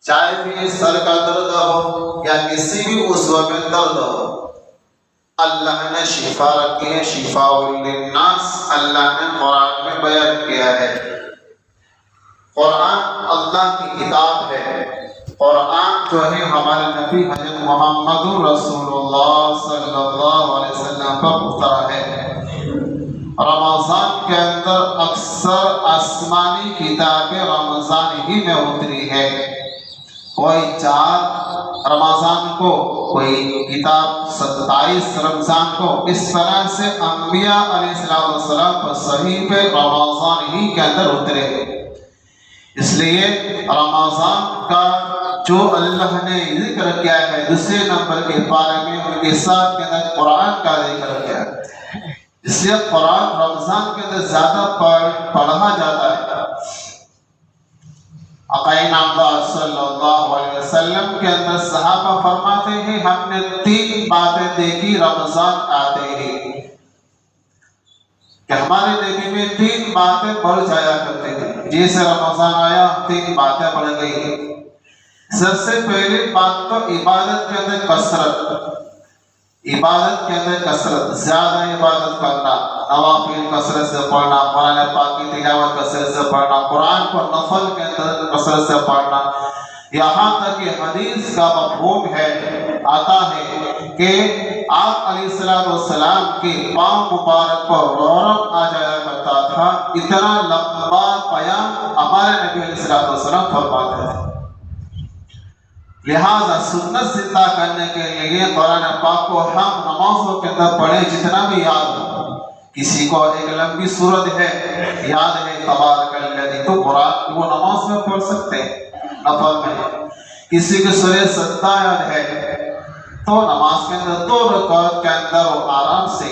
چاہے بھی سر کا درد ہو یا کسی بھی عضو میں درد ہو، اللہ نے شفا رکھی ہے، شفاء للناس اللہ نے قرآن میں بیان کیا ہے۔ قرآن اللہ کی کتاب ہے۔ قرآن جو ہے ہمارے نبی حضرت محمد رسول اللہ صلی اللہ علیہ وسلم پر اترا ہے۔ رمضان کے اندر اکثر آسمانی کتابیں رمضان ہی میں اتری ہے۔ کوئی 4 رمضان کو، کوئی کتاب 27 رمضان کو، اس طرح سے انبیاء علیہ السلام پر صحیفے رمضان ہی کے اندر اترے۔ اس لیے رمضان کا جو اللہ نے ذکر کیا ہے دوسرے نمبر کے بارے میں، ان کے ساتھ کے اندر قرآن کا ذکر کیا ہے۔ اس لیے قرآن رمضان کے اندر زیادہ پڑھا جاتا ہے۔ آقا نامدار صلی اللہ علیہ وسلم کے اندر صحابہ فرماتے ہیں ہم نے 3 باتیں دیکھی رمضان آتے ہی، کہ ہمارے نبی میں 3 باتیں بڑھ جایا کرتے تھے۔ جیسے رمضان آیا 3 باتیں بڑھ گئی۔ سب سے پہلی بات تو عبادت کے اندر کثرت، عبادت کے اندر کثرت، زیادہ عبادت کرنا، نوافل کثرت سے پڑھنا، قرآن پاک کی تلاوت کثرت سے پڑھنا، قرآن کو نفل کے اندر کثرت سے پڑھنا۔ یہاں تک کہ حدیث کا مفہوم ہے، آتا ہے کہ آپ علیہ السلام کے پاؤں مبارک پر رونق آ جایا کرتا تھا، اتنا لمبا قیام ہمارے نبی علیہ السلام فرماتے تھے۔ لہذا سنت زندہ کرنے کے لیے قرآن پاک کو ہم نمازوں کے اندر پڑھیں جتنا بھی یاد ہو۔ کسی کو ایک لمبی سورت ہے یاد ہے تبارک الذی، تو قرآن وہ نماز میں پڑھ سکتے ہیں نفل میں۔ کسی کو سورہ سجدہ یاد ہے تو نماز کے اندر 2 رکعت کے اندر وہ آرام سے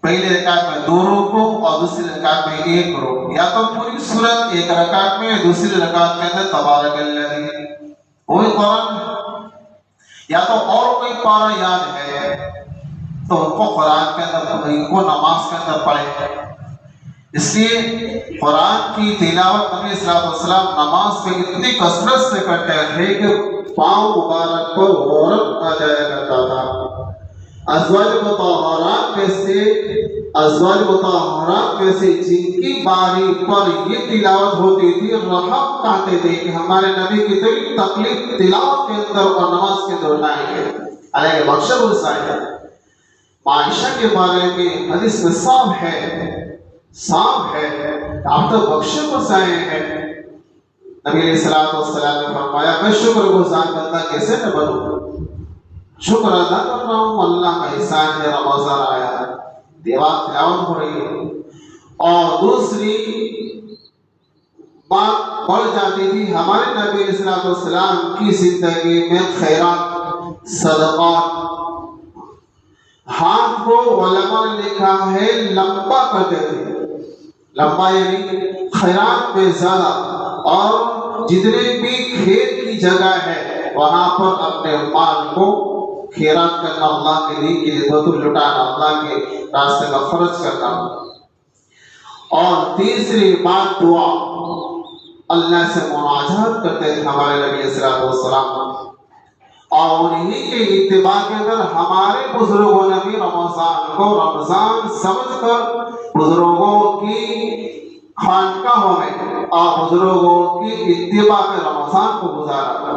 پہلی رکعت میں 2 رکوع اور دوسری رکعت میں 1 رکوع، یا تو پوری سورت ایک رکعت میں، دوسری رکعت کے اندر تبارک الذی وہی قرآن، یا تو اور کوئی پارہ یاد ہے تو ان کو قرآن کے اندر، ان کو نماز کے اندر پڑھیں۔ اس لیے قرآن کی تلاوت نبی صلی اللہ علیہ وسلم نماز میں اتنی کثرت سے کرتے تھے کہ پاؤں مبارک پر رونق آ جایا کرتا تھا۔ ازواج مطہرات میں سے جن کی باری پر یہ تلاوت ہوتی تھی رحم کہتے تھے کہ ہمارے نبی کی دل تکلیف تلاوت کے اندر اور نماز کے اندر اٹھائیں گے، علیہ بخشب السائل۔ عائشہ کے بارے میں حدیث میں صاف ہے آپ تو بخشب السائل ہیں۔ نبی علیہ السلام نے فرمایا میں شکر گزار بندہ کیسے نہ بنوں، شکر ادا کر رہا ہوں، اللہ کا احسان ہے رمضان آیا ہے، دیوار تلاوت ہو رہی ہے۔ اور دوسری بات بڑھ جاتی تھی ہمارے نبی علیہ السلام کی زندگی میں خیرات، صدقات، ہاتھ کو علماء نے لکھا ہے لمبا کرتے تھے، لمبا یعنی خیرات میں زیادہ، اور جتنے بھی کھیت کی جگہ ہے وہاں پر اپنے مال کو خیرات کرنا، اللہ کے دین کے لیے بطور لٹانا، اللہ کے راستے کا خرچ کرنا۔ اور تیسری بات دعا، اللہ سے مناجات کرتے تھے ہمارے نبی علیہ السلام، اور انہی کے اتباع کے اندر ہمارے بزرگوں نے بھی رمضان کو رمضان سمجھ کر بزرگوں کی خانقاہوں میں اور بزرگوں کی اتباع میں رمضان کو گزارا۔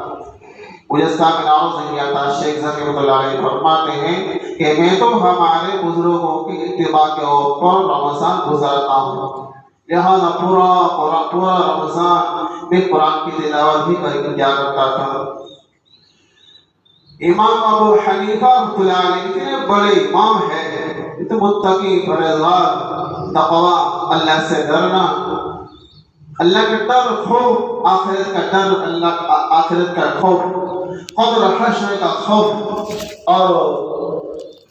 مجسہ کے نام سے کیا تھا، شیخ ذکی رحمۃ اللہ علیہ فرماتے ہیں کہ میں تو ہمارے بزرگوں کی اتباع کے اوپر رمضان گزارتا ہوں، لہذا پورا رمضان میں قرآن کی تلاوت بھی کیا کرتا تھا۔ امام ابو حنیفہ رحمۃ اللہ علیہ اتنے بڑے امام ہیں، اتنے متقی، پرہیزگار، تقوی، اللہ سے ڈرنا، اللہ کا ڈر، خوف، آخرت کا ڈر، اللہ آخرت کا خوف، قبر حشر کا خوف، اور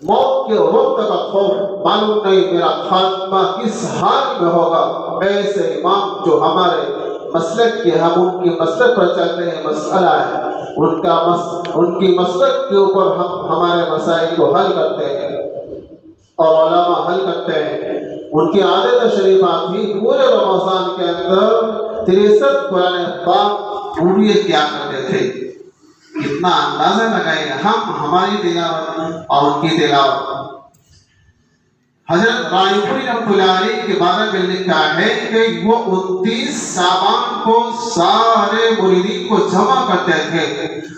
موت کے وقت کا خوف، معلوم نہیں میرا خاتمہ کس حال میں ہوگا۔ ایسے امام جو ہمارے مسلک کے، ہم ان کی مسلک پر چلتے ہیں، مسئلہ ہے ان کی مسلک کے اوپر ہم ہمارے مسائل کو حل کرتے ہیں اور علماء حل کرتے ہیں۔ ان کی عادت شریفہ تھی پورے رمضان کے اندر 63 قرآن پاک پوری کیا کرتے تھے۔ اتنا اندازہ لگائے ہم ہماری تلاوت اور ان کی تلاوت۔ حضرت رائے پوری رحمۃ اللہ علیہ کے بارے میں لکھا ہے کہ وہ 29 شعبان کو سارے مریدین کو جمع کرتے تھے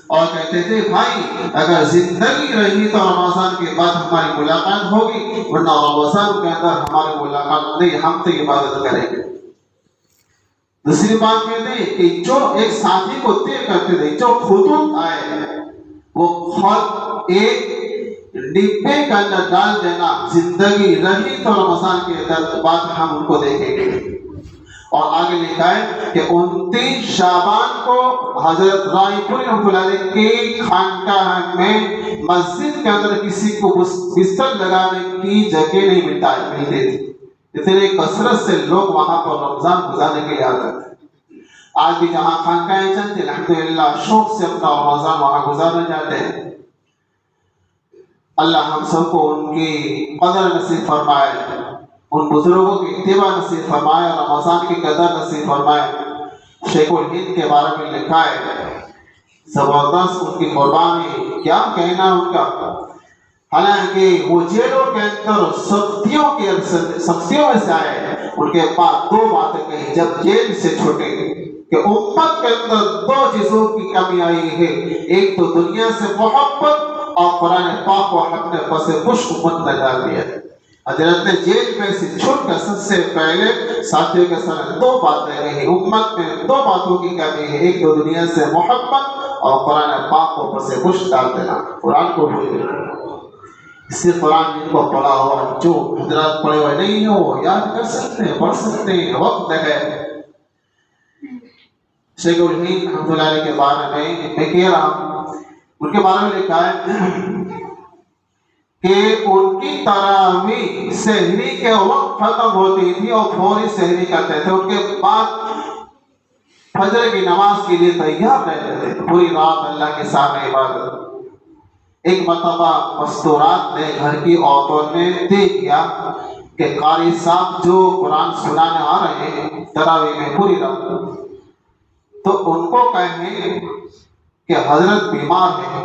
اور کہتے تھے بھائی اگر زندگی رہی تو رمضان کے بعد ہماری ملاقات ہوگی، ورنہ رمضان کے اندر ہماری ملاقات نہیں، ہم تو عبادت کریں گے۔ دوسری بات کہتے ہیں کہ جو ایک ساتھی کو طے کرتے تھے، جو خطوط آئے وہ خط ایک ڈبے کے اندر ڈال دینا، زندگی رہی تو رمضان کے بعد ہم ان کو دیکھیں گے۔ اور آگے لکھا ہے کہ 29 شعبان کو حضرت رائے پوری رحمۃ اللہ علیہ کی خانقاہ میں مسجد کے اندر کسی کو بستر لگانے کی جگہ نہیں ملتی تھی، اتنے کثرت سے لوگ وہاں پر رمضان گزارنے کے لیے آتے تھے۔ آج بھی جہاں خانقاہیں چلتی الحمدللہ شوق سے اپنا رمضان وہاں گزارنے جاتے ہیں۔ اللہ ہم سب کو ان کی قدر نصیب فرمائے، ان بزرگوں کی اتباع نصیب فرمائے، رمضان کی قدر نصیب فرمائے۔ شیخ الہند کے بارے میں لکھا ہے زبردست ان کی قربانی، کیا کہنا ان کا۔ حالانکہ وہ جیلوں کے اندر سختیوں میں سے آئے، ان کے بعد 2 باتیں کہی جب جیل سے چھوٹے کہ امت کے اندر 2 چیزوں کی کمی آئی ہے، ایک تو دنیا سے محبت اور قرآن پاک کو اپنے پس پش امت میں ڈال دیا۔ حضرت نے جیل میں سے چھوٹ کر سب سے پہلے ساتھیوں کے ساتھ 2 باتیں کہی، امت میں 2 باتوں کی کمی ہے، ایک تو دنیا سے محبت اور قرآن پاک کو پس پش ڈال دینا، قرآن کو بھول گئے۔ اسی قرآن جن کو پڑھا ہو، جو حضرات پڑھے ہوئے نہیں ہو وہ یاد کر سکتے ہیں، پڑھ سکتے ہیں، وقت ہے۔ شیخ الہند رحمۃ اللہ علیہ کے بارے میں کہہ رہا ہوں، ان کے بارے میں لکھا ہے کہ ان کی تراویح سحری کے وقت ختم ہوتی تھی اور فوری سحری کرتے تھے، ان کے بعد فجر کی نماز کے لیے تیار رہتے تھے، پوری رات اللہ کے سامنے عبادت۔ ایک مرتبہ مستورات نے گھر کی عورتوں نے دیکھ کیا کہ قاری صاحب جو قرآن سنانے آ رہے ہیں تراویح میں پوری رات، تو ان کو کہیں کہ حضرت بیمار ہے،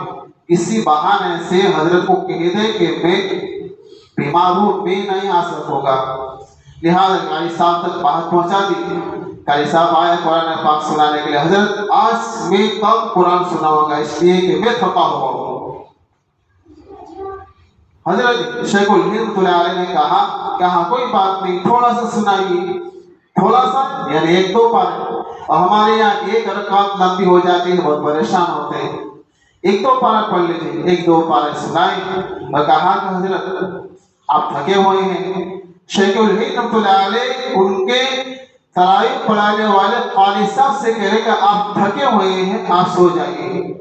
اسی بہانے سے حضرت کو کہہ دے کہ میں بیمار ہوں، میں نہیں آ سکوں گا۔ لہٰذا قاری صاحب تک بات پہنچا دی۔ قاری صاحب آئے قرآن پاک سنانے کے لیے، حضرت آج میں کب قرآن سناؤں گا اس لیے کہ میں تھکا ہوا ہوں۔ حضرت شیخ الہند علیہ نے کہا کوئی بات نہیں، تھوڑا سا سنائیے، تھوڑا سا یعنی 1-2 پارے، اور ہمارے یہاں 1 رکعت لمبی ہو جاتی ہے، بہت پریشان ہوتے ہیں، 1-2 پارے پڑھ لیجیے۔ 1-2 پارے سنائے اور کہا کہ حضرت آپ تھکے ہوئے ہیں۔ شیخ الہند رحمۃ اللہ علیہ ان کے تراویح پڑھانے والے قاری صاحب سے کہہ رہے کہ آپ تھکے ہوئے ہیں، آپ سو جائیے،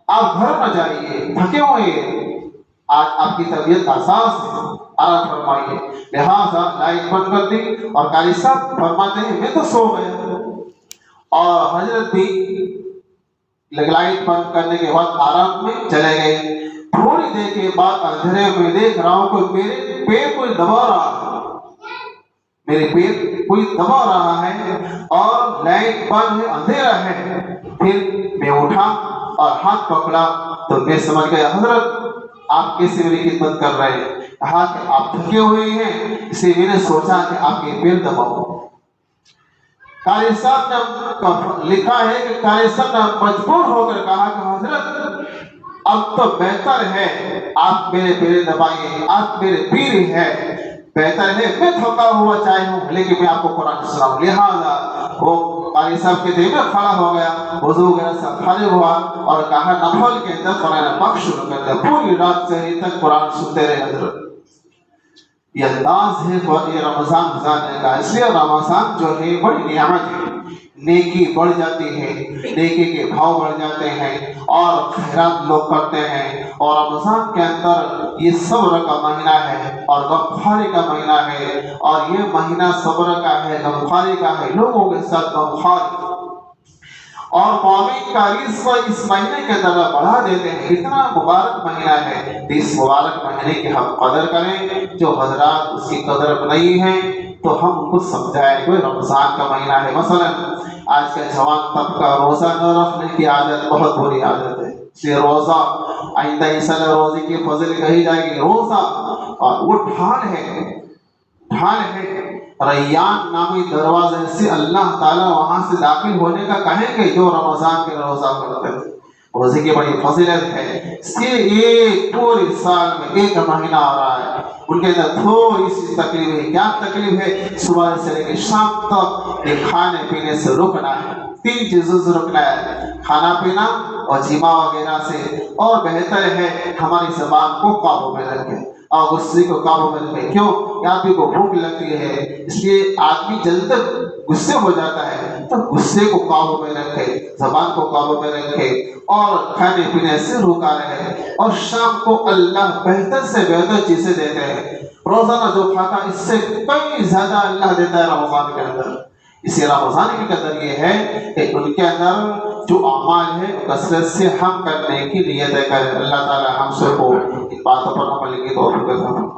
آپ گھر نہ جائیے، تھکے ہوئے ہیں، آج آپ کی طبیعت حساس ہے، آرام فرمائیے۔ لہٰذا لائٹ بند کر دی اور قاری صاحب فرماتے ہیں میں تو سو گیا، اور حضرت بھی لائٹ بند کرنے کے بعد آرام میں چلے گئے۔ تھوڑی دیر کے بعد اندھیرے میں دیکھ رہا ہوں کہ میرے پیر کوئی دبا رہا ہے، میرے پیر کوئی دبا رہا ہے اور لائٹ بند ہے، اندھیرا ہے۔ پھر میں اٹھا اور ہاتھ پکڑا تو میں سمجھ گیا حضرت آپ کیسے میری خدمت کر رہے ہیں۔ کہا کہ آپ تھکے ہوئے ہیں، اس لیے میں نے سوچا کہ آپ کے پیر دباؤ۔ قاری صاحب نے لکھا ہے کہ قاری صاحب نے مجبور ہو کر کہا کہ حضرت اب تو بہتر ہے آپ میرے پیر دبائیے، آپ میرے پیر ہیں، بہتر ہے میں تھکا ہوا چاہے ہوں لیکن میں آپ کو قرآن سناؤں۔ لہٰذا وہ قاری صاحب کے دل میں کھڑا ہو گیا، وضو وغیرہ سے خارج ہوا اور کہا نفل کے اندر قرآن پاک شروع کر دیا، پوری رات سحری تک قرآن سنتے رہے حضرت۔ یہ انداز ہے یہ رمضان گزارنے کا، اس لیے رمضان جو ہے بڑی نعمت ہے، نیکی بڑھ جاتی ہے، نیکی کے بھاؤ بڑھ جاتے ہیں اور خیرات لوگ کرتے ہیں، اور رمضان کے اندر یہ صبر کا مہینہ ہے اور غمخواری کا مہینہ ہے، اور یہ مہینہ صبر کا ہے، غمخواری کا ہے، لوگوں کے ساتھ غمخواری، اور مومن کا رزق اس مہینے کے اندر بڑھا دیتے ہیں۔ اتنا مبارک مہینہ ہے، اس مبارک مہینے کی ہم قدر کریں، جو حضرات اس کی قدر نہیں ہے تو ہم ان کو سمجھائیں کہ رمضان کا مہینہ ہے۔ مثلا آج کا جوان طبقہ روزہ نہ رکھنے کی عادت بہت بری عادت ہے، اس لیے روزہ آئندہ انشاءاللہ روزے کی فضل کہی جائے گی روزہ، اور وہ ڈھال ہے ریان نامی دروازے سے اللہ تعالیٰ وہاں سے داخل ہونے کا کہیں گے جو رمضان کے روزہ کرتے تھے۔ روزے کی بڑی فضیلت ہے، اس کے ایک پورے سال میں ایک مہینہ آ رہا ہے، ان کے اندر تھوڑی سی تکلیف ہے۔ کیا تکلیف ہے؟ صبح سے لے کے شام تک یہ کھانے پینے سے رکنا ہے، 3 چیزوں سے رکنا ہے، کھانا پینا اور جماع وغیرہ سے، اور بہتر ہے ہماری زبان کو قابو میں رکھیں اور غصے کو قابو میں رکھیں۔ کیوں؟ آدمی کو بھوک لگتی ہے، اس لیے آدمی جلد غصے ہو جاتا ہے، تو غصے کو قابو میں رکھے، زبان کو قابو میں رکھے اور کھانے پینے سے روکا رہے۔ اور شام کو اللہ بہتر سے بہتر چیزیں دیتے ہیں، روزانہ جو کھاتا اس سے کئی زیادہ اللہ دیتا ہے رمضان کے اندر۔ اسی رمضان کی قدر یہ ہے کہ ان کے اندر جو اعمال ہے کثرت سے ہم کرنے کی نیت کریں۔ اللہ تعالی ہم سب کو ان باتوں پر عمل کی توفیق عطا فرمائے۔